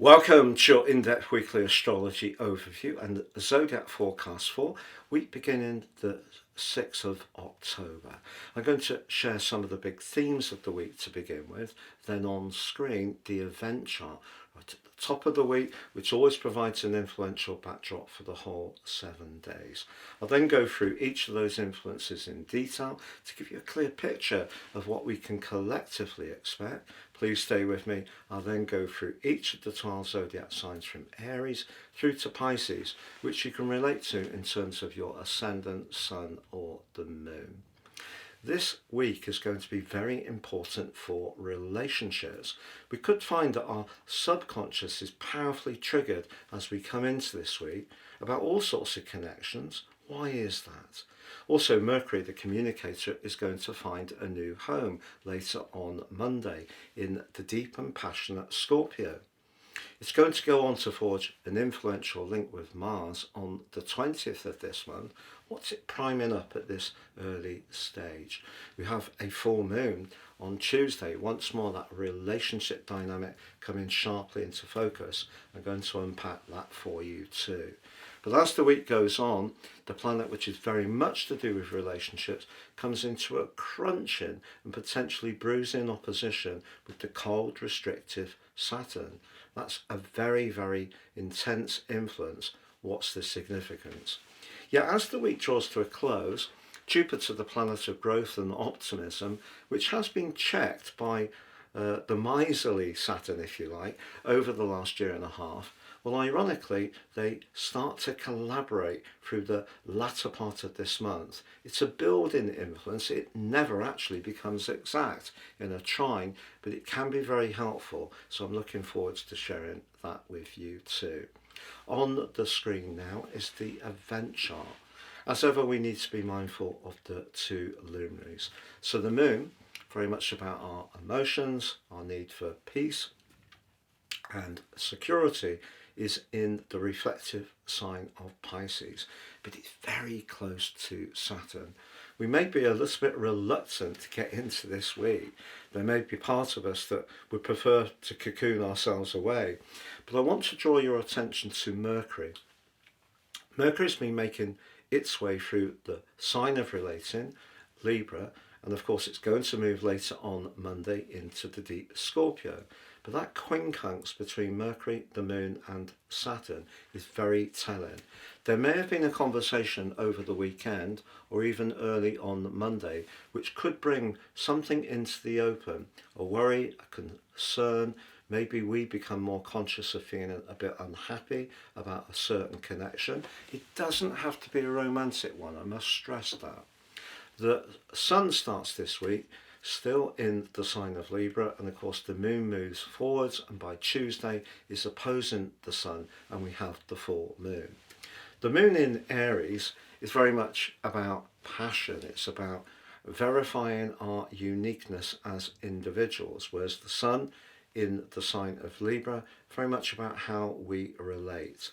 Welcome to your in-depth weekly astrology overview and the Zodiac forecast for week beginning the 6th of October. I'm going to share some of the big themes of the week to begin with, then on screen the event chart right at the top of the week, which always provides an influential backdrop for the whole 7 days. I'll then go through each of those influences in detail to give you a clear picture of what we can collectively expect. Please stay with me. I'll then go through each of the 12 zodiac signs from Aries through to Pisces, which you can relate to in terms of your ascendant, sun or the moon. This week is going to be very important for relationships. We could find that our subconscious is powerfully triggered as we come into this week about all sorts of connections. Why is that? Also, Mercury, the communicator, is going to find a new home later on Monday in the deep and passionate Scorpio. It's going to go on to forge an influential link with Mars on the 20th of this month. What's it priming up at this early stage? We have a full moon on Tuesday. Once more, that relationship dynamic coming sharply into focus. I'm going to unpack that for you too. But as the week goes on, the planet, which is very much to do with relationships, comes into a crunching and potentially bruising opposition with the cold, restrictive Saturn. That's a very, very intense influence. What's the significance? Yeah, as the week draws to a close, Jupiter, the planet of growth and optimism, which has been checked by the miserly Saturn, if you like, over the last year and a half, well, ironically, they start to collaborate through the latter part of this month. It's a building influence. It never actually becomes exact in a trine, but it can be very helpful. So I'm looking forward to sharing that with you too. On the screen now is the event chart. As ever, we need to be mindful of the two luminaries. So the moon, very much about our emotions, our need for peace and security, is in the reflective sign of Pisces, but it's very close to Saturn. We may be a little bit reluctant to get into this week. There may be part of us that would prefer to cocoon ourselves away, but I want to draw your attention to Mercury. Mercury's been making its way through the sign of relating, Libra, and of course it's going to move later on Monday into the deep Scorpio. But that quincunx between Mercury, the Moon and Saturn is very telling. There may have been a conversation over the weekend or even early on Monday which could bring something into the open, a worry, a concern. Maybe we become more conscious of feeling a bit unhappy about a certain connection. It doesn't have to be a romantic one, I must stress that. The Sun starts this week still in the sign of Libra, and of course the moon moves forwards and by Tuesday is opposing the sun and we have the full moon. The moon in Aries is very much about passion. It's about verifying our uniqueness as individuals, whereas the sun in the sign of Libra very much about how we relate.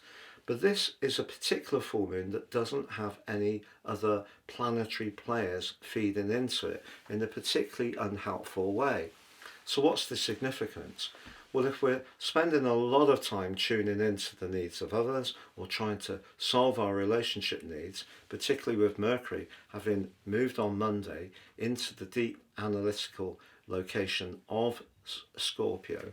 But this is a particular full moon that doesn't have any other planetary players feeding into it in a particularly unhelpful way. So what's the significance? Well, if we're spending a lot of time tuning into the needs of others or trying to solve our relationship needs, particularly with Mercury having moved on Monday into the deep analytical location of Scorpio,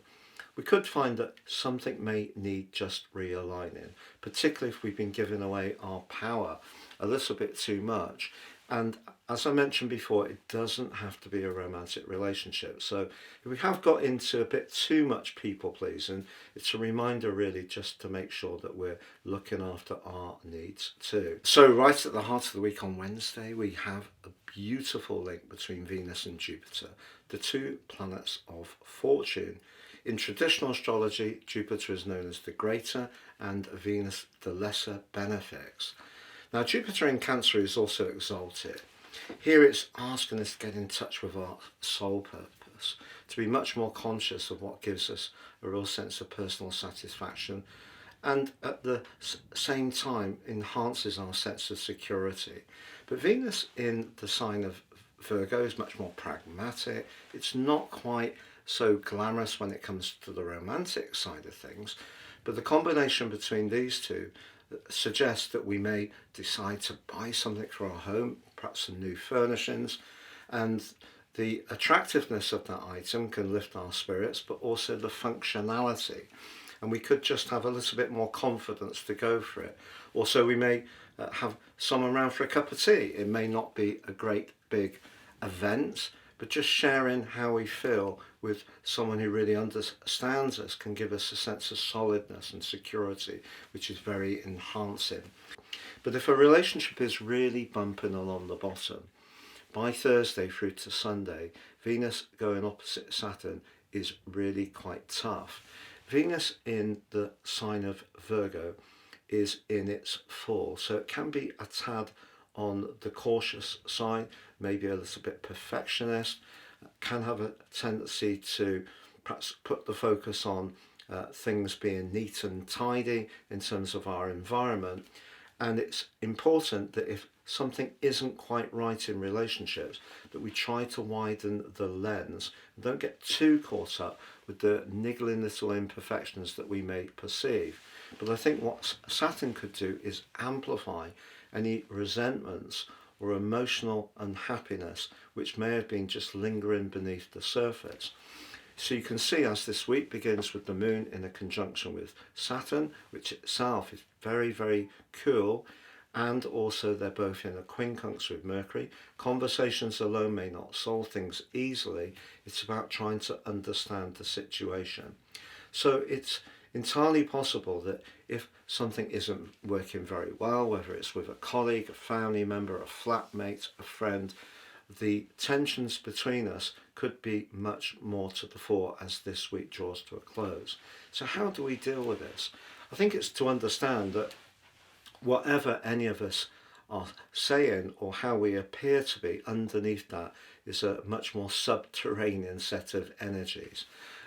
we could find that something may need just realigning, particularly if we've been giving away our power a little bit too much. And as I mentioned before, it doesn't have to be a romantic relationship. So if we have got into a bit too much people pleasing, it's a reminder really just to make sure that we're looking after our needs too. So right at the heart of the week on Wednesday, we have a beautiful link between Venus and Jupiter, the two planets of fortune. In traditional astrology, Jupiter is known as the greater and Venus the lesser benefics. Now, Jupiter in Cancer is also exalted. Here it's asking us to get in touch with our soul purpose, to be much more conscious of what gives us a real sense of personal satisfaction, and at the same time enhances our sense of security. But Venus in the sign of Virgo is much more pragmatic. It's not quite so glamorous when it comes to the romantic side of things, but the combination between these two suggests that we may decide to buy something for our home, perhaps some new furnishings, and the attractiveness of that item can lift our spirits, but also the functionality. And we could just have a little bit more confidence to go for it. Also, we may have someone around for a cup of tea. It may not be a great big event, but just sharing how we feel with someone who really understands us can give us a sense of solidness and security, which is very enhancing. But if a relationship is really bumping along the bottom, by Thursday through to Sunday, Venus going opposite Saturn is really quite tough. Venus in the sign of Virgo is in its fall, so it can be a tad on the cautious side, maybe a little bit perfectionist, can have a tendency to perhaps put the focus on things being neat and tidy in terms of our environment. And it's important that if something isn't quite right in relationships, that we try to widen the lens and don't get too caught up with the niggling little imperfections that we may perceive. But I think what Saturn could do is amplify any resentments or emotional unhappiness which may have been just lingering beneath the surface. So you can see as this week begins with the moon in a conjunction with Saturn, which itself is very, very cool, and also they're both in a quincunx with Mercury. Conversations alone may not solve things easily. It's about trying to understand the situation. So it's entirely possible that if something isn't working very well, whether it's with a colleague, a family member, a flatmate, a friend, the tensions between us could be much more to the fore as this week draws to a close. So how do we deal with this? I think it's to understand that whatever any of us are saying or how we appear to be, underneath that is a much more subterranean set of energies,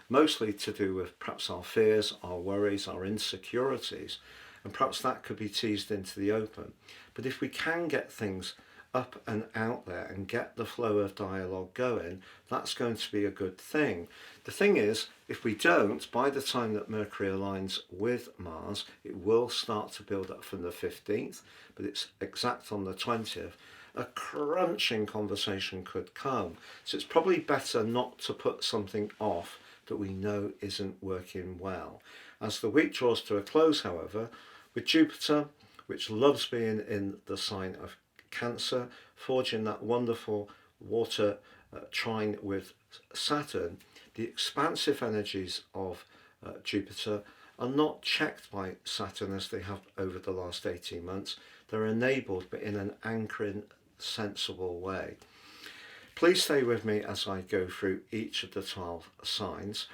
mostly to do with perhaps our fears, our worries, our insecurities, and perhaps that could be teased into the open. But if we can get things up and out there and get the flow of dialogue going, that's going to be a good thing. The thing is, if we don't, by the time that Mercury aligns with Mars, it will start to build up from the 15th, but it's exact on the 20th. A crunching conversation could come. So it's probably better not to put something off that we know isn't working well. As the week draws to a close, however, with Jupiter, which loves being in the sign of Cancer, forging that wonderful water trine with Saturn, the expansive energies of Jupiter are not checked by Saturn as they have over the last 18 months. They're enabled, but in an anchoring, sensible way. Please stay with me as I go through each of the 12 signs.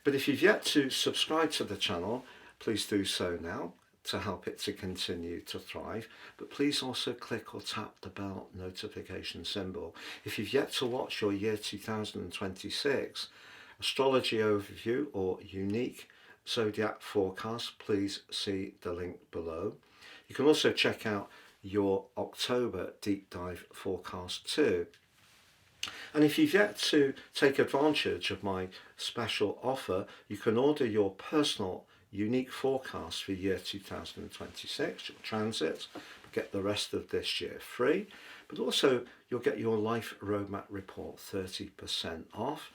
But if you've yet to subscribe to the channel, please do so now to help it to continue to thrive. But please also click or tap the bell notification symbol. If you've yet to watch your year 2026 astrology overview or unique zodiac forecast, please see the link below. You can also check out your October deep dive forecast too. And if you've yet to take advantage of my special offer, you can order your personal unique forecast for year 2026, your transits, get the rest of this year free, but also you'll get your life roadmap report 30% off,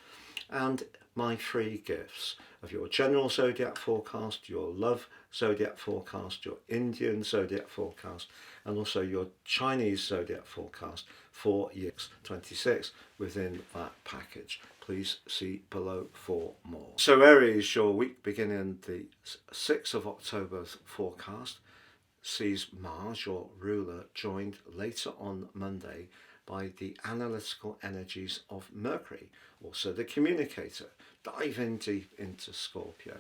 and my free gifts of your general zodiac forecast, your love zodiac forecast, your Indian zodiac forecast, and also your Chinese zodiac forecast for year 26 within that package. Please see below for more. So Aries, your week beginning the 6th of October's forecast sees Mars, your ruler, joined later on Monday by the analytical energies of Mercury, also the communicator. Dive in deep into Scorpio.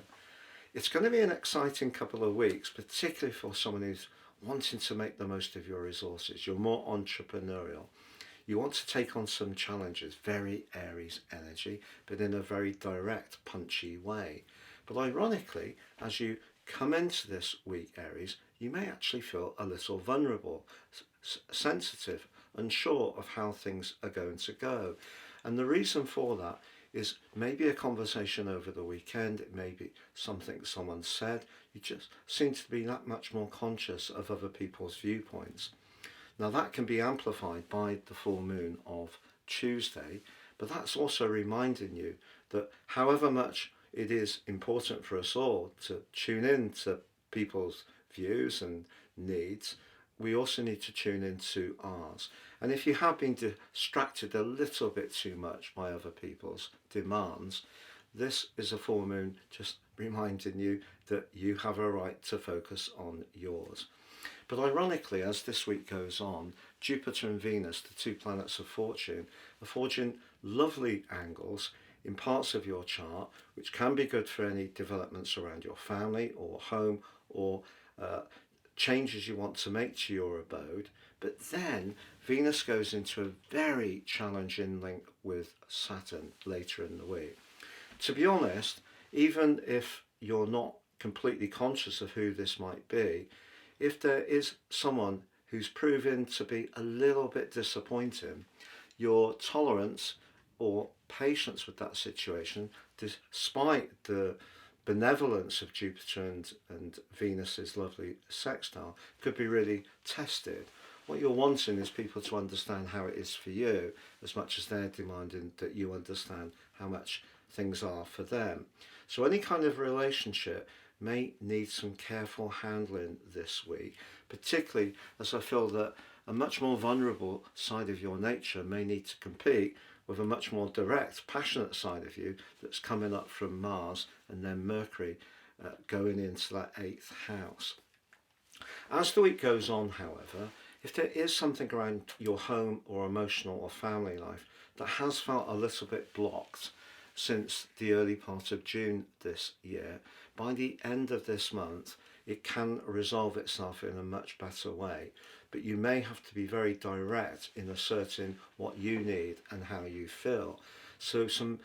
It's going to be an exciting couple of weeks, particularly for someone who's wanting to make the most of your resources. You're more entrepreneurial. You want to take on some challenges, very Aries energy, but in a very direct, punchy way. But ironically, as you come into this week, Aries, you may actually feel a little vulnerable, sensitive, unsure of how things are going to go. And the reason for that is maybe a conversation over the weekend, it may be something someone said. You just seem to be that much more conscious of other people's viewpoints. Now that can be amplified by the full moon of Tuesday, but that's also reminding you that however much it is important for us all to tune in to people's views and needs, we also need to tune into ours. And if you have been distracted a little bit too much by other people's demands, this is a full moon just reminding you that you have a right to focus on yours. But ironically, as this week goes on, Jupiter and Venus, the two planets of fortune, are forging lovely angles in parts of your chart, which can be good for any developments around your family or home or changes you want to make to your abode. But then Venus goes into a very challenging link with Saturn later in the week. To be honest, even if you're not completely conscious of who this might be, if there is someone who's proven to be a little bit disappointing, your tolerance or patience with that situation, despite the benevolence of Jupiter and Venus's lovely sextile, could be really tested. What you're wanting is people to understand how it is for you, as much as they're demanding that you understand how much things are for them. So any kind of relationship may need some careful handling this week, particularly as I feel that a much more vulnerable side of your nature may need to compete with a much more direct, passionate side of you that's coming up from Mars and then Mercury going into that 8th house. As the week goes on, however, if there is something around your home or emotional or family life that has felt a little bit blocked since the early part of June this year, by the end of this month it can resolve itself in a much better way. But you may have to be very direct in asserting what you need and how you feel. So some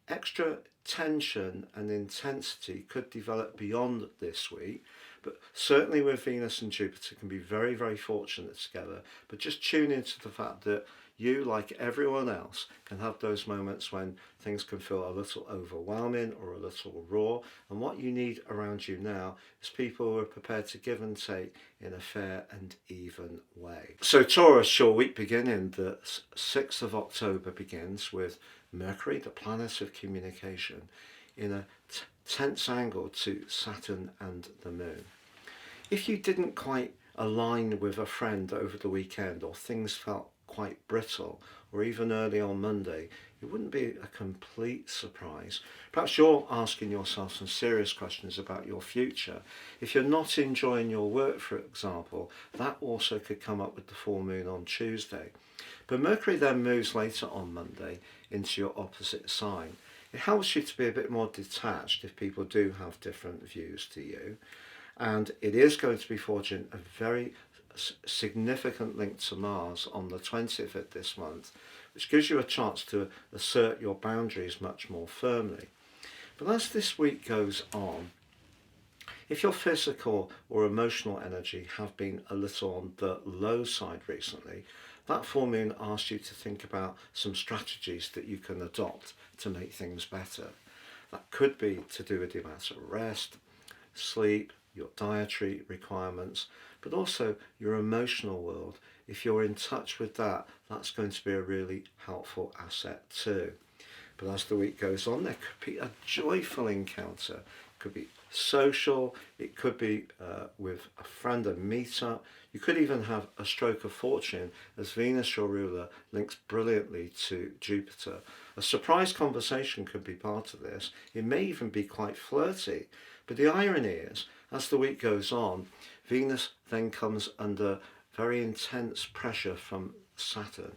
extra tension and intensity could develop beyond this week, but certainly with Venus and Jupiter can be very, very fortunate together. But just tune into the fact that you, like everyone else, can have those moments when things can feel a little overwhelming or a little raw, and what you need around you now is people who are prepared to give and take in a fair and even way. So Taurus, your week beginning, the 6th of October begins with Mercury, the planet of communication, in a tense angle to Saturn and the Moon. If you didn't quite align with a friend over the weekend, or things felt quite brittle, or even early on Monday, it wouldn't be a complete surprise. Perhaps you're asking yourself some serious questions about your future. If you're not enjoying your work, for example, that also could come up with the full moon on Tuesday. But Mercury then moves later on Monday into your opposite sign. It helps you to be a bit more detached if people do have different views to you. And it is going to be forging a very significant link to Mars on the 20th of this month, which gives you a chance to assert your boundaries much more firmly. But as this week goes on, if your physical or emotional energy have been a little on the low side recently, that full moon asks you to think about some strategies that you can adopt to make things better. That could be to do with the amount of rest, sleep, your dietary requirements, but also your emotional world. If you're in touch with that, that's going to be a really helpful asset too. But as the week goes on, there could be a joyful encounter. It could be social, it could be with a friend, a meet-up. You could even have a stroke of fortune as Venus, your ruler, links brilliantly to Jupiter. A surprise conversation could be part of this. It may even be quite flirty. But the irony is, as the week goes on, Venus then comes under very intense pressure from Saturn.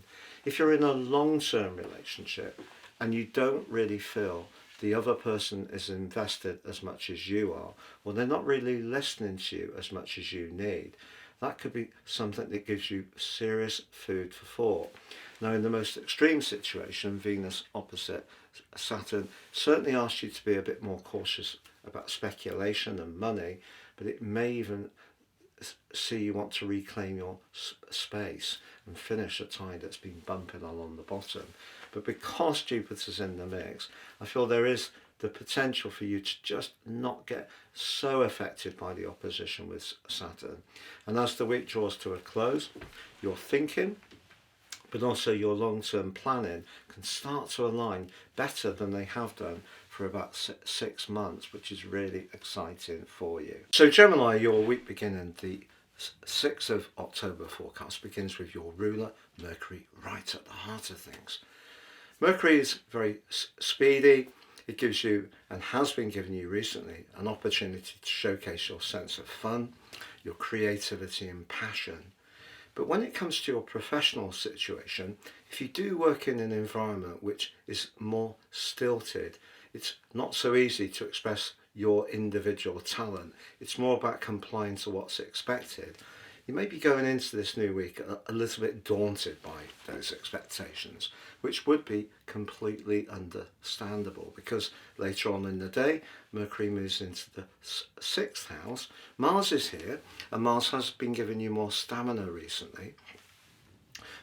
If you're in a long-term relationship and you don't really feel the other person is invested as much as you are, or they're not really listening to you as much as you need, that could be something that gives you serious food for thought. Now, in the most extreme situation, Venus opposite Saturn certainly asks you to be a bit more cautious about speculation and money, but it may even see you want to reclaim your space and finish a tie that's been bumping along the bottom. But because Jupiter's in the mix, I feel there is the potential for you to just not get so affected by the opposition with Saturn. And as the week draws to a close, your thinking, but also your long-term planning can start to align better than they have done for about 6 months, which is really exciting for you. So Gemini, your week beginning the 6th of October forecast begins with your ruler, Mercury, right at the heart of things. Mercury is very speedy. It gives you, and has been giving you recently, an opportunity to showcase your sense of fun, your creativity and passion. But when it comes to your professional situation, if you do work in an environment which is more stilted, it's not so easy to express your individual talent. It's more about complying to what's expected. You may be going into this new week a little bit daunted by those expectations, which would be completely understandable because later on in the day, Mercury moves into the 6th house. Mars is here, and Mars has been giving you more stamina recently.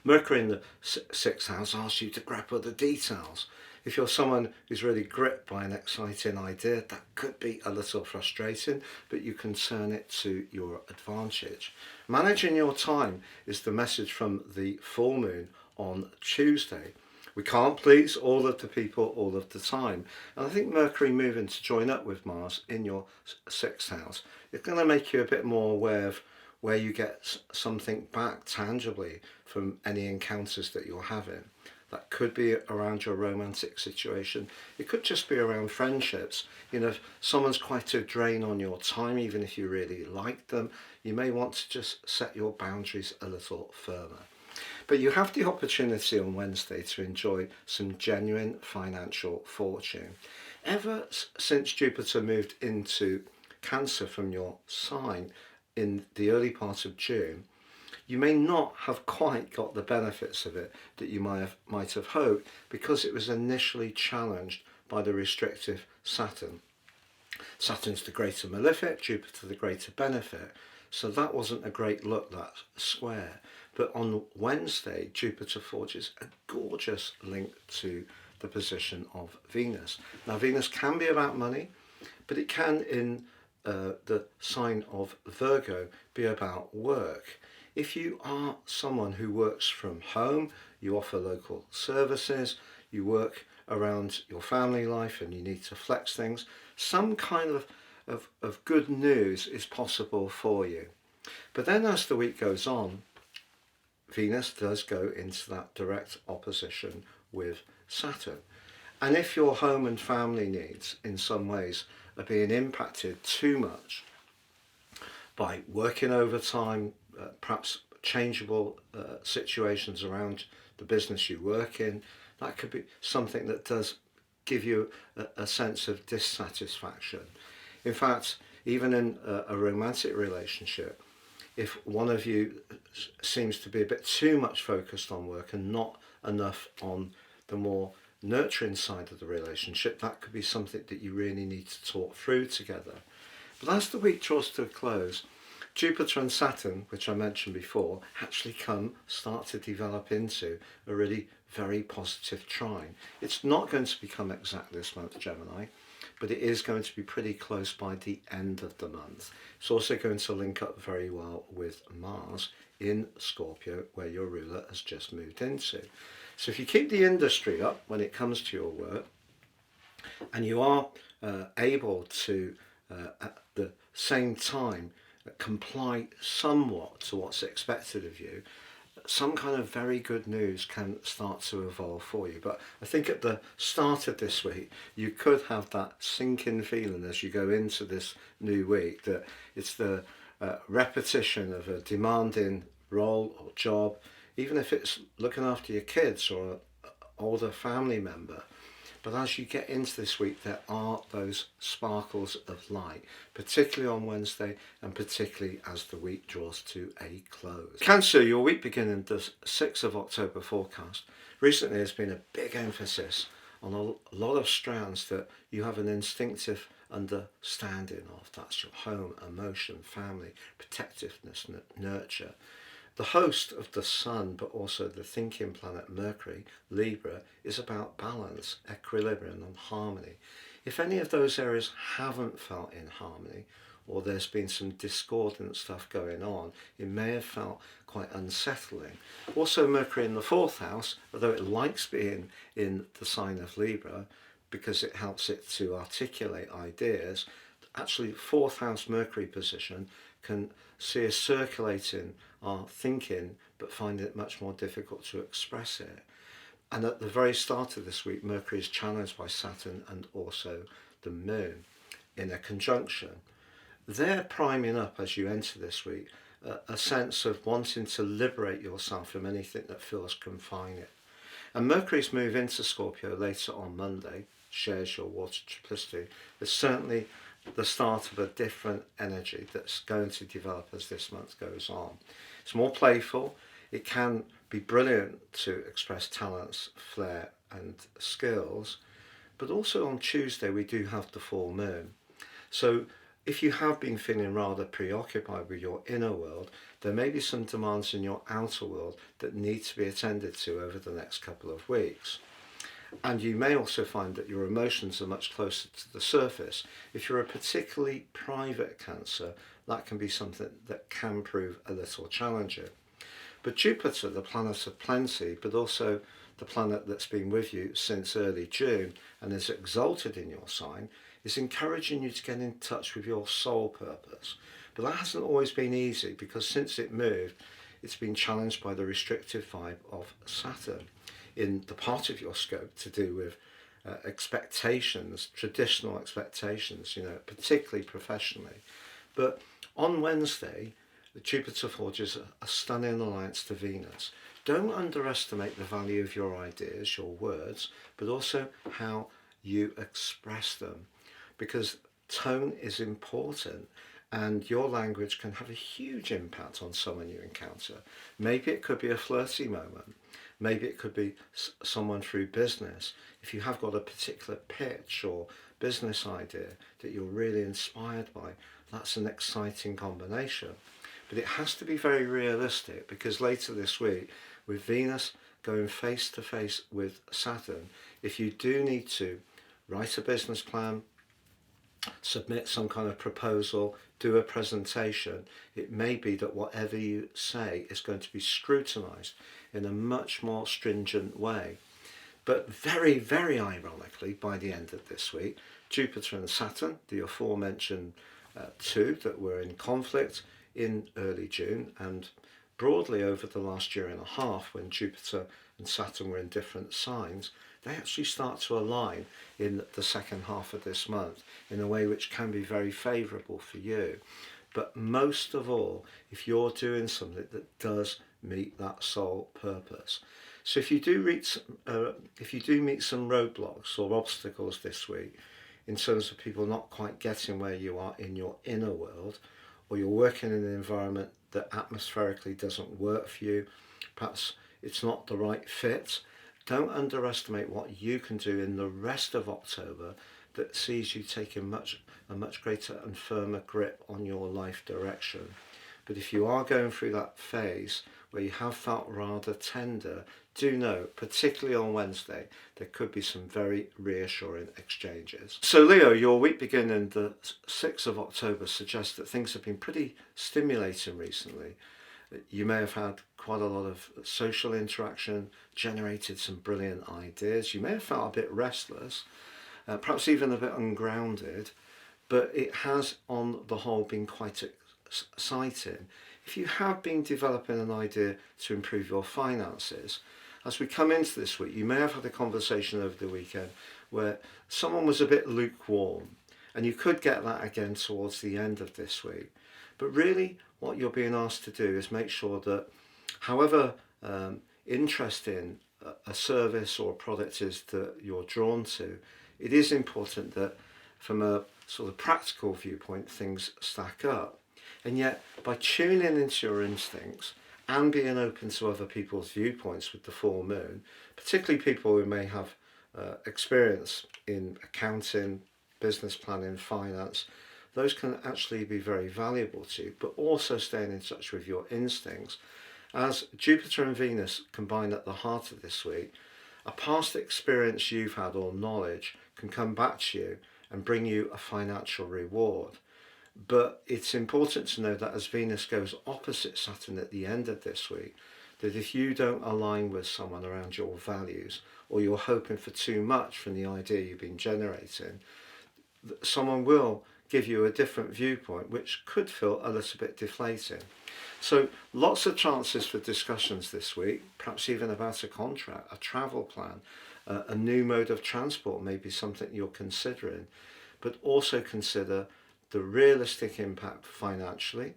Mercury in the 6th house asks you to grapple the details. If you're someone who's really gripped by an exciting idea, that could be a little frustrating, but you can turn it to your advantage. Managing your time is the message from the full moon on Tuesday. We can't please all of the people all of the time. And I think Mercury moving to join up with Mars in your 6th house is going to make you a bit more aware of where you get something back tangibly from any encounters that you're having. That could be around your romantic situation. It could just be around friendships. You know, if someone's quite a drain on your time, even if you really like them, you may want to just set your boundaries a little firmer. But you have the opportunity on Wednesday to enjoy some genuine financial fortune. Ever since Jupiter moved into Cancer from your sign in the early part of June, you may not have quite got the benefits of it that you might have hoped because it was initially challenged by the restrictive Saturn. Saturn's the greater malefic, Jupiter the greater benefit. So that wasn't a great look, that square. But on Wednesday, Jupiter forges a gorgeous link to the position of Venus. Now, Venus can be about money, but it can, in the sign of Virgo, be about work. If you are someone who works from home, you offer local services, you work around your family life and you need to flex things, some kind of good news is possible for you. But then as the week goes on, Venus does go into that direct opposition with Saturn. And if your home and family needs in some ways are being impacted too much by working overtime, perhaps changeable situations around the business you work in, that could be something that does give you a sense of dissatisfaction. In fact, even in a romantic relationship, if one of you seems to be a bit too much focused on work and not enough on the more nurturing side of the relationship, that could be something that you really need to talk through together. But as the week draws to a close, Jupiter and Saturn, which I mentioned before, actually start to develop into a really very positive trine. It's not going to become exact this month, Gemini, but it is going to be pretty close by the end of the month. It's also going to link up very well with Mars in Scorpio, where your ruler has just moved into. So if you keep the industry up when it comes to your work, and you are able to, at the same time, comply somewhat to what's expected of you, some kind of very good news can start to evolve for you. But I think at the start of this week, you could have that sinking feeling as you go into this new week that it's the repetition of a demanding role or job, even if it's looking after your kids or an older family member. But as you get into this week, there are those sparkles of light, particularly on Wednesday and particularly as the week draws to a close. Cancer, your week beginning the 6th of October forecast. Recently there's been a big emphasis on a lot of strands that you have an instinctive understanding of. That's your home, emotion, family, protectiveness, nurture. The host of the Sun, but also the thinking planet Mercury, Libra, is about balance, equilibrium and harmony. If any of those areas haven't felt in harmony, or there's been some discordant stuff going on, it may have felt quite unsettling. Also, Mercury in the 4th house, although it likes being in the sign of Libra because it helps it to articulate ideas, actually 4th house Mercury position can see us circulating our thinking but find it much more difficult to express it. And at the very start of this week, Mercury is challenged by Saturn and also the Moon in a conjunction. They're priming up as you enter this week a sense of wanting to liberate yourself from anything that feels confining. And Mercury's move into Scorpio later on Monday, shares your water triplicity, is certainly the start of a different energy that's going to develop as this month goes on. It's more playful. It can be brilliant to express talents, flair and skills, but also on Tuesday we do have the full moon. So if you have been feeling rather preoccupied with your inner world, there may be some demands in your outer world that need to be attended to over the next couple of weeks. And you may also find that your emotions are much closer to the surface. If you're a particularly private Cancer, that can be something that can prove a little challenging. But Jupiter, the planet of plenty, but also the planet that's been with you since early June and is exalted in your sign, is encouraging you to get in touch with your soul purpose. But that hasn't always been easy because since it moved, it's been challenged by the restrictive vibe of Saturn in the part of your scope to do with expectations, traditional expectations, particularly professionally. But on Wednesday, Jupiter forges a stunning alliance to Venus. Don't underestimate the value of your ideas, your words, but also how you express them, because tone is important and your language can have a huge impact on someone you encounter. Maybe it could be a flirty moment. Maybe it could be someone through business. If you have got a particular pitch or business idea that you're really inspired by, that's an exciting combination. But it has to be very realistic because later this week, with Venus going face to face with Saturn, if you do need to write a business plan, submit some kind of proposal, do a presentation, it may be that whatever you say is going to be scrutinised in a much more stringent way. But very, very ironically, by the end of this week, Jupiter and Saturn, the aforementioned two that were in conflict in early June and broadly over the last year and a half when Jupiter and Saturn were in different signs, they actually start to align in the second half of this month in a way which can be very favourable for you. But most of all, if you're doing something that does meet that soul purpose. So if you do meet some roadblocks or obstacles this week in terms of people not quite getting where you are in your inner world, or you're working in an environment that atmospherically doesn't work for you, perhaps it's not the right fit, don't underestimate what you can do in the rest of October that sees you taking a much greater and firmer grip on your life direction. But if you are going through that phase where you have felt rather tender, do know, particularly on Wednesday, there could be some very reassuring exchanges. So Leo, your week beginning the 6th of October suggests that things have been pretty stimulating recently. You may have had quite a lot of social interaction, generated some brilliant ideas. You may have felt a bit restless, perhaps even a bit ungrounded, but it has on the whole been quite exciting. If you have been developing an idea to improve your finances, as we come into this week, you may have had a conversation over the weekend where someone was a bit lukewarm, and you could get that again towards the end of this week. But really, what you're being asked to do is make sure that however interesting a service or a product is that you're drawn to, it is important that from a sort of practical viewpoint, things stack up. And yet, by tuning into your instincts and being open to other people's viewpoints with the full moon, particularly people who may have experience in accounting, business planning, finance, those can actually be very valuable to you, but also staying in touch with your instincts. As Jupiter and Venus combine at the heart of this week, a past experience you've had or knowledge can come back to you and bring you a financial reward. But it's important to know that as Venus goes opposite Saturn at the end of this week, that if you don't align with someone around your values, or you're hoping for too much from the idea you've been generating, someone will give you a different viewpoint, which could feel a little bit deflating. So lots of chances for discussions this week, perhaps even about a contract, a travel plan, a new mode of transport may be something you're considering, but also consider the realistic impact financially,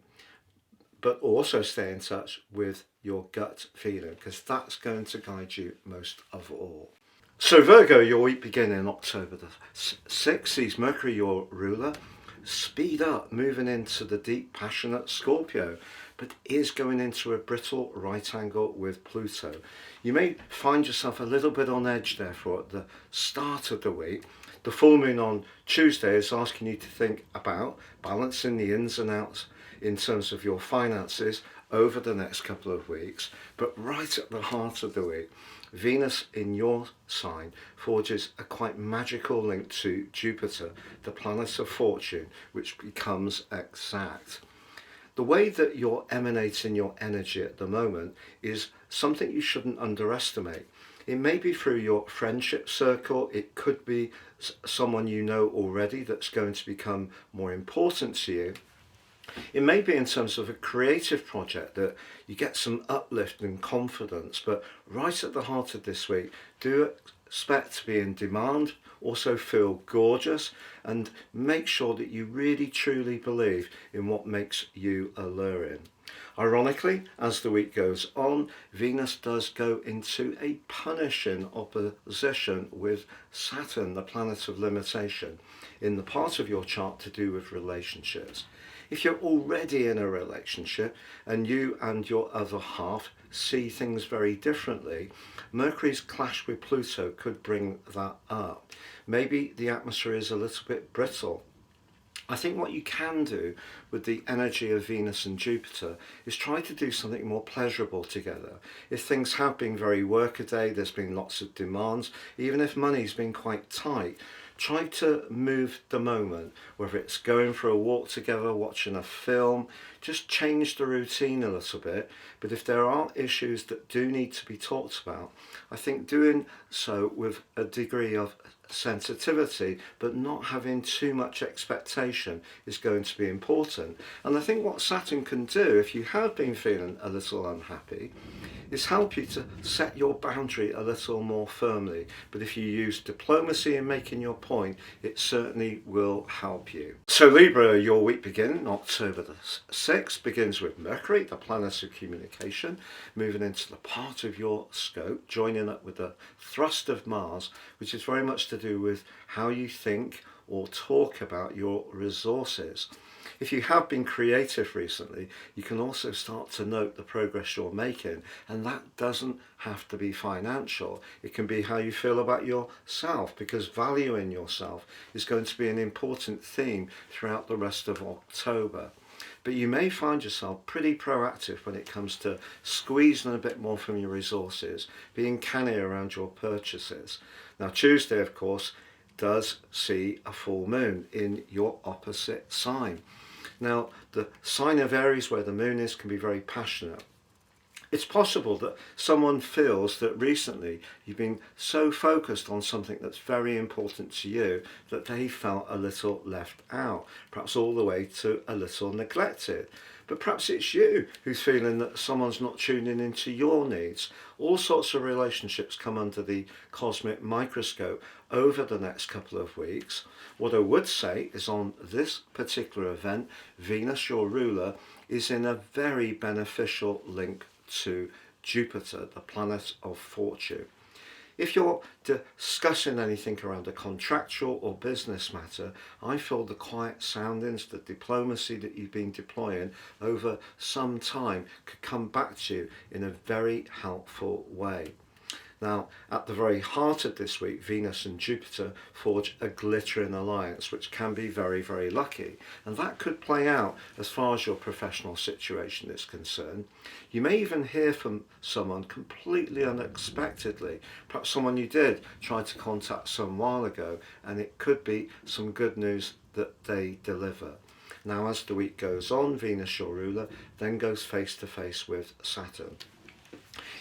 but also stay in touch with your gut feeling, because that's going to guide you most of all. So Virgo, your week beginning October the 6th sees Mercury, your ruler, speed up, moving into the deep, passionate Scorpio, but is going into a brittle right angle with Pluto. You may find yourself a little bit on edge, therefore, at the start of the week. The full moon on Tuesday is asking you to think about balancing the ins and outs in terms of your finances over the next couple of weeks, but right at the heart of the week, Venus in your sign forges a quite magical link to Jupiter, the planet of fortune, which becomes exact. The way that you're emanating your energy at the moment is something you shouldn't underestimate. It may be through your friendship circle, it could be someone you know already that's going to become more important to you. It may be in terms of a creative project that you get some uplift and confidence, but right at the heart of this week, do expect to be in demand, also feel gorgeous, and make sure that you really truly believe in what makes you alluring. Ironically, as the week goes on, Venus does go into a punishing opposition with Saturn, the planet of limitation, in the part of your chart to do with relationships. If you're already in a relationship and you and your other half see things very differently, Mercury's clash with Pluto could bring that up. Maybe the atmosphere is a little bit brittle. I think what you can do with the energy of Venus and Jupiter is try to do something more pleasurable together. If things have been very workaday, there's been lots of demands, even if money's been quite tight, try to move the moment, whether it's going for a walk together, watching a film, just change the routine a little bit. But if there are issues that do need to be talked about, I think doing so with a degree of sensitivity but not having too much expectation is going to be important. And I think what Saturn can do, if you have been feeling a little unhappy, is help you to set your boundary a little more firmly. But if you use diplomacy in making your point, it certainly will help you. So Libra, your week beginning October the 6th begins with Mercury, the planet of communication, moving into the part of your scope, joining up with the thrust of Mars, which is very much to do with how you think or talk about your resources. If you have been creative recently, you can also start to note the progress you're making, and that doesn't have to be financial. It can be how you feel about yourself, because valuing yourself is going to be an important theme throughout the rest of October. But you may find yourself pretty proactive when it comes to squeezing a bit more from your resources, being canny around your purchases. Now Tuesday, of course, does see a full moon in your opposite sign. Now, the sign of Aries, where the moon is, can be very passionate. It's possible that someone feels that recently you've been so focused on something that's very important to you that they felt a little left out, perhaps all the way to a little neglected. But perhaps it's you who's feeling that someone's not tuning into your needs. All sorts of relationships come under the cosmic microscope over the next couple of weeks. What I would say is on this particular event, Venus, your ruler, is in a very beneficial link to Jupiter, the planet of fortune. If you're discussing anything around a contractual or business matter, I feel the quiet soundings, the diplomacy that you've been deploying over some time could come back to you in a very helpful way. Now, at the very heart of this week, Venus and Jupiter forge a glittering alliance, which can be very, very lucky. And that could play out as far as your professional situation is concerned. You may even hear from someone completely unexpectedly, perhaps someone you did try to contact some while ago, and it could be some good news that they deliver. Now, as the week goes on, Venus, your ruler, then goes face to face with Saturn.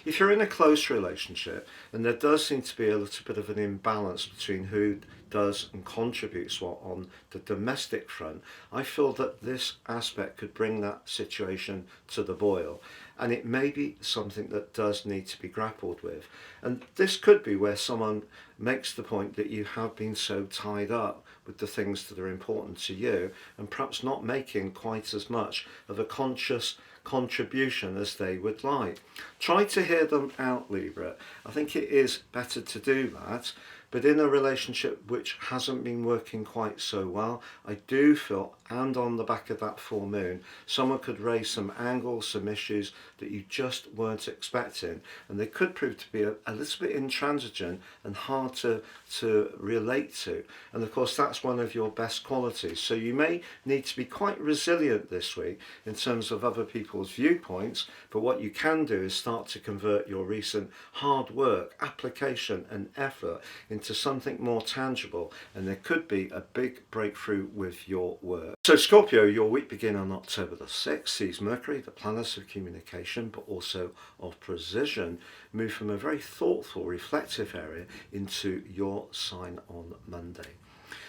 If you're in a close relationship, and there does seem to be a little bit of an imbalance between who does and contributes what on the domestic front, I feel that this aspect could bring that situation to the boil. And it may be something that does need to be grappled with. And this could be where someone makes the point that you have been so tied up with the things that are important to you, and perhaps not making quite as much of a conscious contribution as they would like. Try to hear them out, Libra. I think it is better to do that, but in a relationship which hasn't been working quite so well, I do feel, and on the back of that full moon, someone could raise some angles, some issues that you just weren't expecting, and they could prove to be a little bit intransigent and hard to relate to. And of course, that's one of your best qualities. So you may need to be quite resilient this week in terms of other people's viewpoints, but what you can do is start to convert your recent hard work, application and effort into something more tangible, and there could be a big breakthrough with your work. So Scorpio, your week beginning on October the 6th sees Mercury, the planet of communication but also of precision, move from a very thoughtful, reflective area into your sign on Monday.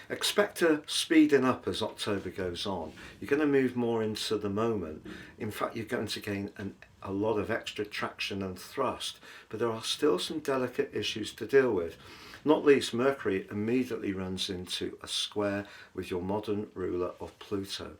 Expect a speeding up as October goes on. You're going to move more into the moment. In fact, you're going to gain a lot of extra traction and thrust, but there are still some delicate issues to deal with. Not least, Mercury immediately runs into a square with your modern ruler of Pluto.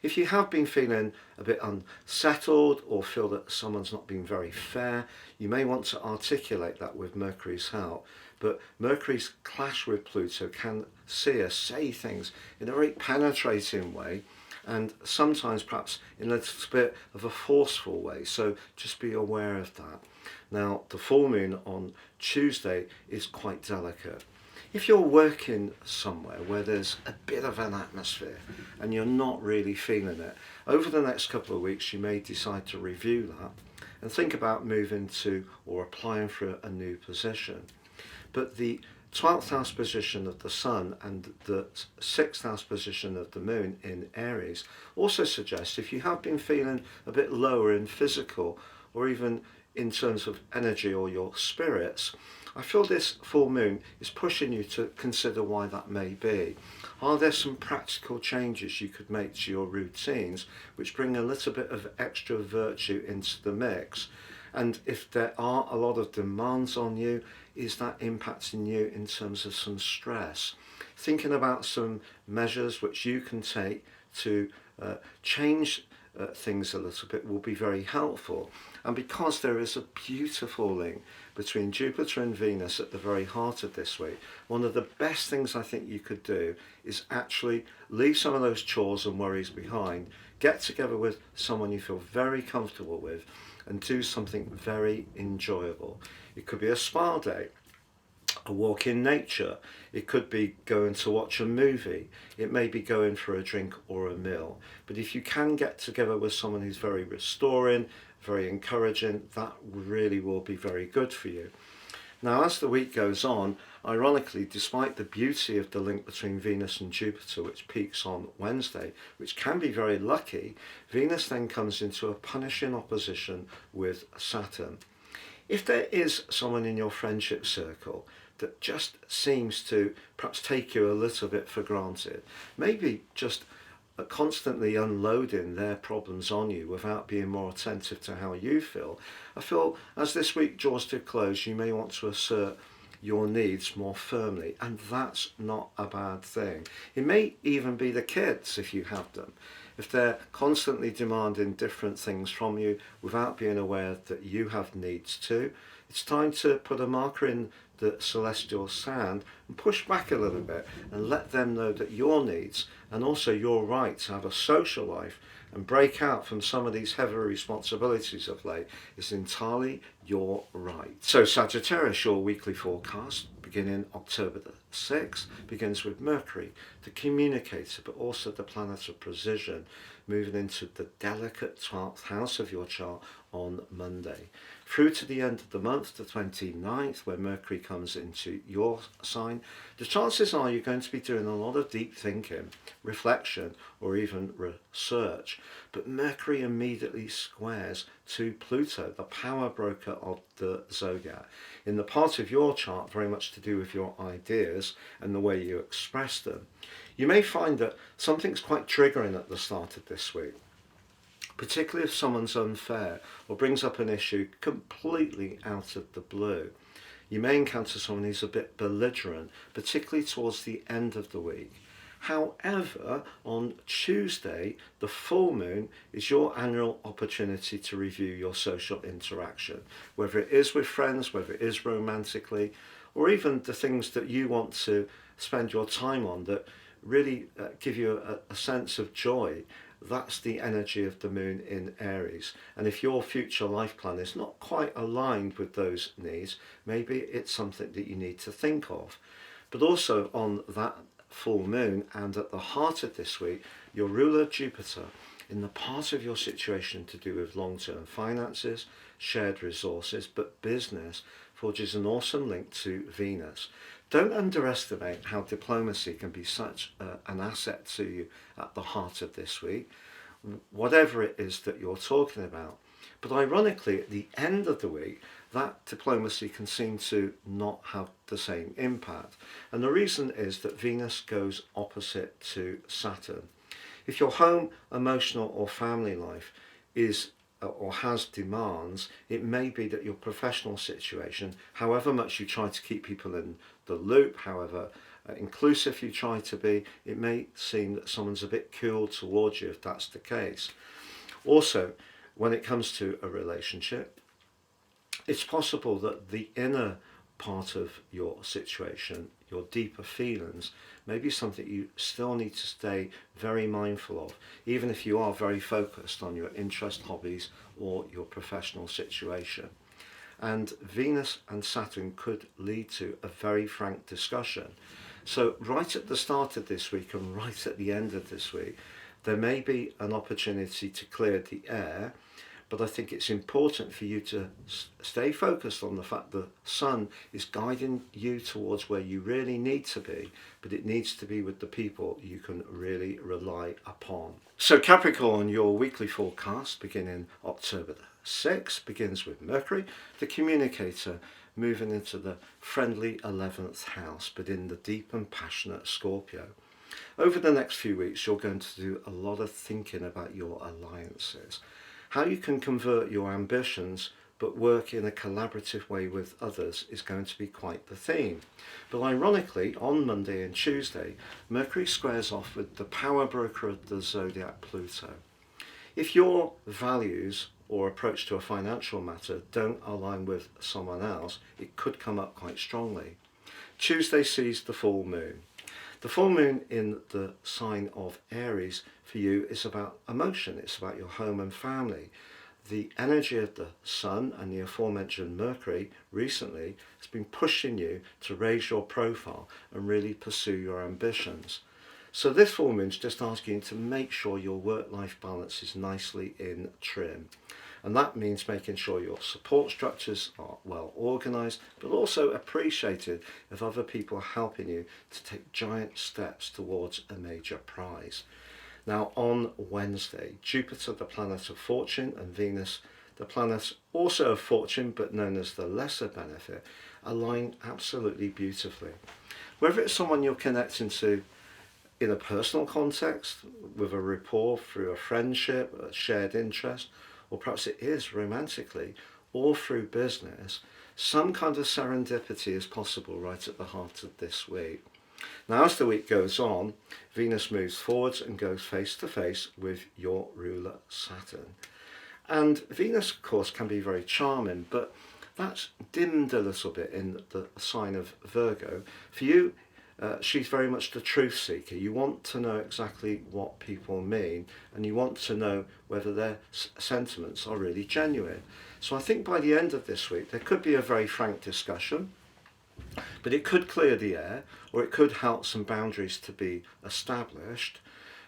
If you have been feeling a bit unsettled or feel that someone's not been very fair, you may want to articulate that with Mercury's help. But Mercury's clash with Pluto can see us say things in a very penetrating way, and sometimes perhaps in a little bit of a forceful way, so just be aware of that. Now, the full moon on Tuesday is quite delicate. If you're working somewhere where there's a bit of an atmosphere and you're not really feeling it, over the next couple of weeks you may decide to review that and think about moving to or applying for a new position. But the 12th house position of the Sun and the 6th house position of the Moon in Aries also suggests if you have been feeling a bit lower in physical or even in terms of energy or your spirits, I feel this full moon is pushing you to consider why that may be. Are there some practical changes you could make to your routines which bring a little bit of extra virtue into the mix? And if there are a lot of demands on you, is that impacting you in terms of some stress? Thinking about some measures which you can take to change things a little bit will be very helpful. And because there is a beautiful link between Jupiter and Venus at the very heart of this week, one of the best things I think you could do is actually leave some of those chores and worries behind, get together with someone you feel very comfortable with, and do something very enjoyable. It could be a spa day, a walk in nature, it could be going to watch a movie, it may be going for a drink or a meal. But if you can get together with someone who's very restoring, very encouraging, that really will be very good for you. Now, as the week goes on, ironically, despite the beauty of the link between Venus and Jupiter, which peaks on Wednesday, which can be very lucky, Venus then comes into a punishing opposition with Saturn. If there is someone in your friendship circle that just seems to perhaps take you a little bit for granted, maybe just constantly unloading their problems on you without being more attentive to how you feel, I feel as this week draws to a close, you may want to assert your needs more firmly, and that's not a bad thing. It may even be the kids, if you have them. If they're constantly demanding different things from you without being aware that you have needs too, it's time to put a marker in the celestial sand and push back a little bit and let them know that your needs and also your right to have a social life and break out from some of these heavy responsibilities of late is entirely your right. So Sagittarius, your weekly forecast beginning October the 6th begins with Mercury, the communicator, but also the planet of precision, moving into the delicate 12th house of your chart on Monday. Through to the end of the month, the 29th, where Mercury comes into your sign, the chances are you're going to be doing a lot of deep thinking, reflection, or even research. But Mercury immediately squares to Pluto, the power broker of the Zodiac, in the part of your chart very much to do with your ideas and the way you express them. You may find that something's quite triggering at the start of this week, particularly if someone's unfair or brings up an issue completely out of the blue. You may encounter someone who's a bit belligerent, particularly towards the end of the week. However, on Tuesday, the full moon is your annual opportunity to review your social interaction, whether it is with friends, whether it is romantically, or even the things that you want to spend your time on that really give you a sense of joy. That's the energy of the moon in Aries. And if your future life plan is not quite aligned with those needs, maybe it's something that you need to think of. But also on that full moon and at the heart of this week, your ruler Jupiter, in the part of your situation to do with long-term finances, shared resources, but business, forges an awesome link to Venus. Don't underestimate how diplomacy can be such an asset to you at the heart of this week, whatever it is that you're talking about. But ironically, at the end of the week, that diplomacy can seem to not have the same impact. And the reason is that Venus goes opposite to Saturn. If your home, emotional or family life is or has demands, it may be that your professional situation, however much you try to keep people in the loop, however inclusive you try to be, it may seem that someone's a bit cool towards you if that's the case. Also, when it comes to a relationship, it's possible that the inner part of your situation, your deeper feelings, may be something you still need to stay very mindful of, even if you are very focused on your interest, hobbies, or your professional situation. And Venus and Saturn could lead to a very frank discussion. So right at the start of this week and right at the end of this week, there may be an opportunity to clear the air, but I think it's important for you to stay focused on the fact that the sun is guiding you towards where you really need to be, but it needs to be with the people you can really rely upon. So Capricorn, your weekly forecast beginning October the 6th begins with Mercury, the communicator, moving into the friendly 11th house, but in the deep and passionate Scorpio. Over the next few weeks, you're going to do a lot of thinking about your alliances, how you can convert your ambitions but work in a collaborative way with others is going to be quite the theme. But ironically, on Monday and Tuesday, Mercury squares off with the power broker of the Zodiac, Pluto. If your values or approach to a financial matter don't align with someone else, it could come up quite strongly. Tuesday sees the full moon. The full moon in the sign of Aries for you is about emotion, it's about your home and family. The energy of the sun and the aforementioned Mercury recently has been pushing you to raise your profile and really pursue your ambitions. So this full moon is just asking you to make sure your work-life balance is nicely in trim. And that means making sure your support structures are well organised, but also appreciated if other people are helping you to take giant steps towards a major prize. Now on Wednesday, Jupiter, the planet of fortune, and Venus, the planet also of fortune, but known as the lesser benefit, align absolutely beautifully. Whether it's someone you're connecting to in a personal context, with a rapport through a friendship, a shared interest, or perhaps it is romantically, or through business, some kind of serendipity is possible right at the heart of this week. Now, as the week goes on, Venus moves forwards and goes face to face with your ruler Saturn. And Venus, of course, can be very charming, but that's dimmed a little bit in the sign of Virgo. For you, She's very much the truth seeker. You want to know exactly what people mean, and you want to know whether their sentiments are really genuine. So I think by the end of this week, there could be a very frank discussion, but it could clear the air, or it could help some boundaries to be established.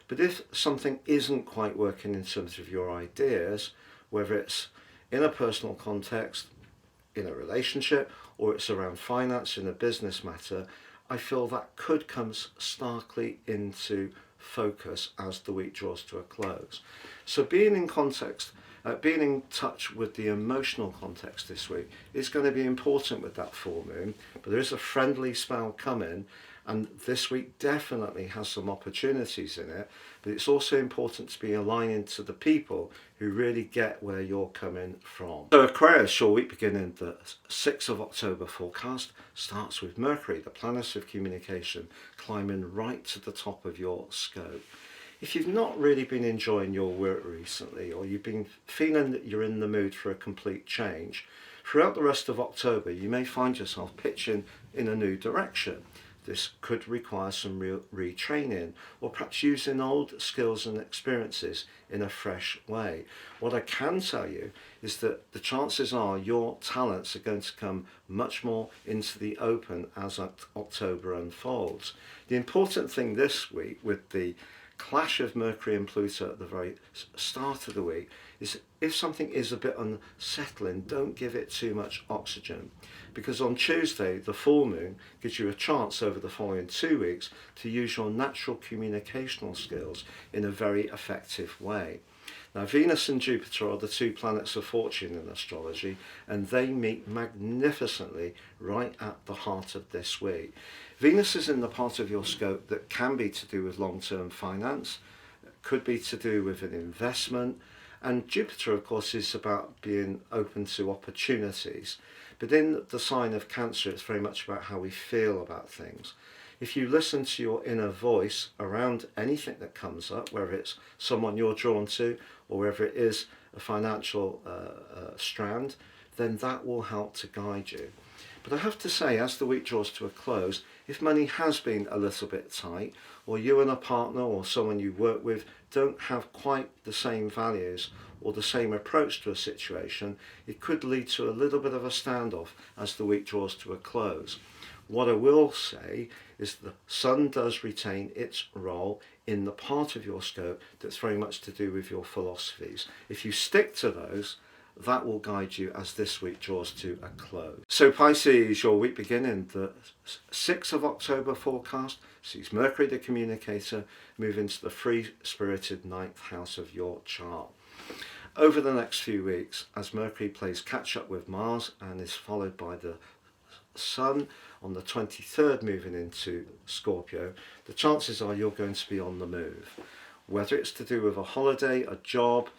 But if something isn't quite working in terms of your ideas, whether it's in a personal context, in a relationship, or it's around finance in a business matter, I feel that could come starkly into focus as the week draws to a close. So being in touch with the emotional context this week is going to be important with that full moon, but there is a friendly spell coming, and this week definitely has some opportunities in it, but it's also important to be aligning to the people who really get where you're coming from. So Aquarius, your week beginning the 6th of October forecast starts with Mercury, the planet of communication, climbing right to the top of your scope. If you've not really been enjoying your work recently, or you've been feeling that you're in the mood for a complete change, throughout the rest of October you may find yourself pitching in a new direction. This could require some real retraining, or perhaps using old skills and experiences in a fresh way. What I can tell you is that the chances are your talents are going to come much more into the open as October unfolds. The important thing this week, with the clash of Mercury and Pluto at the very start of the week, is if something is a bit unsettling, don't give it too much oxygen, because on Tuesday the full moon gives you a chance over the following 2 weeks to use your natural communicational skills in a very effective way. Now, Venus and Jupiter are the two planets of fortune in astrology, and they meet magnificently right at the heart of this week. Venus is in the part of your scope that can be to do with long-term finance, could be to do with an investment, and Jupiter, of course, is about being open to opportunities. But in the sign of Cancer, it's very much about how we feel about things. If you listen to your inner voice around anything that comes up, whether it's someone you're drawn to or whether it is a financial strand, then that will help to guide you. But I have to say, as the week draws to a close, if money has been a little bit tight, or you and a partner or someone you work with don't have quite the same values or the same approach to a situation, it could lead to a little bit of a standoff as the week draws to a close. What I will say is the Sun does retain its role in the part of your scope that's very much to do with your philosophies. If you stick to those, that will guide you as this week draws to a close. So Pisces, your week beginning the 6th of October forecast sees Mercury the communicator move into the free-spirited 9th house of your chart. Over the next few weeks, as Mercury plays catch up with Mars and is followed by the Sun on the 23rd moving into Scorpio, the chances are you're going to be on the move. Whether it's to do with a holiday, a job,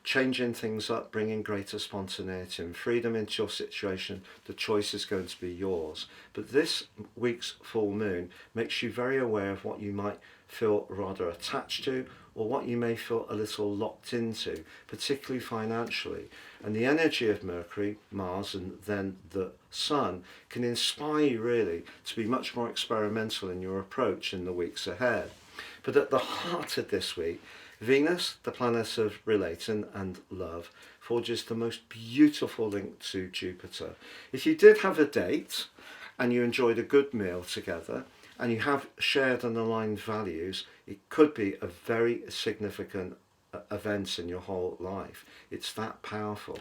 changing things up, bringing greater spontaneity and freedom into your situation, the choice is going to be yours. But this week's full moon makes you very aware of what you might feel rather attached to, or what you may feel a little locked into, particularly financially. And the energy of Mercury, Mars, and then the Sun can inspire you really to be much more experimental in your approach in the weeks ahead. But at the heart of this week, Venus, the planet of relating and love, forges the most beautiful link to Jupiter. If you did have a date and you enjoyed a good meal together and you have shared and aligned values, it could be a very significant event in your whole life. It's that powerful.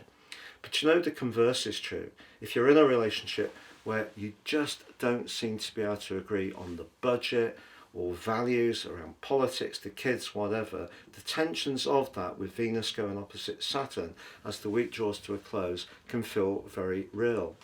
But you know, the converse is true. If you're in a relationship where you just don't seem to be able to agree on the budget, or values around politics, the kids, whatever, the tensions of that with Venus going opposite Saturn as the week draws to a close can feel very real.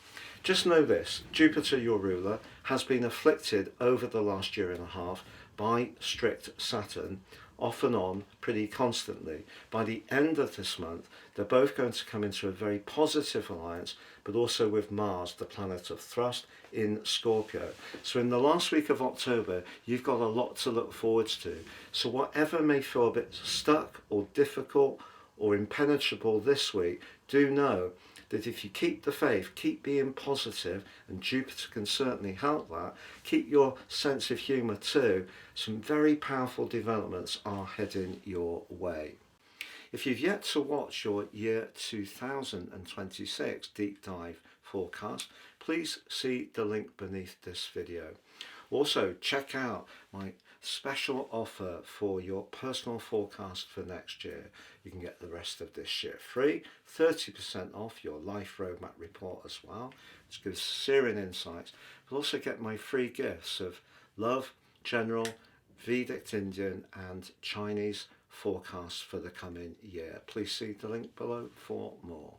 Just know this, Jupiter, your ruler, has been afflicted over the last year and a half by strict Saturn, off and on, pretty constantly. By the end of this month, they're both going to come into a very positive alliance, but also with Mars, the planet of thrust, in Scorpio. So in the last week of October, you've got a lot to look forward to. So whatever may feel a bit stuck or difficult or impenetrable this week, do know that if you keep the faith, keep being positive, and Jupiter can certainly help that, keep your sense of humour too, some very powerful developments are heading your way. If you've yet to watch your year 2026 deep dive forecast, please see the link beneath this video. Also, check out my special offer for your personal forecast for next year. You can get the rest of this year free, 30% off your life roadmap report as well, which gives Syrian insights. You'll also get my free gifts of love, general, Vedic Indian and Chinese forecasts for the coming year. Please see the link below for more.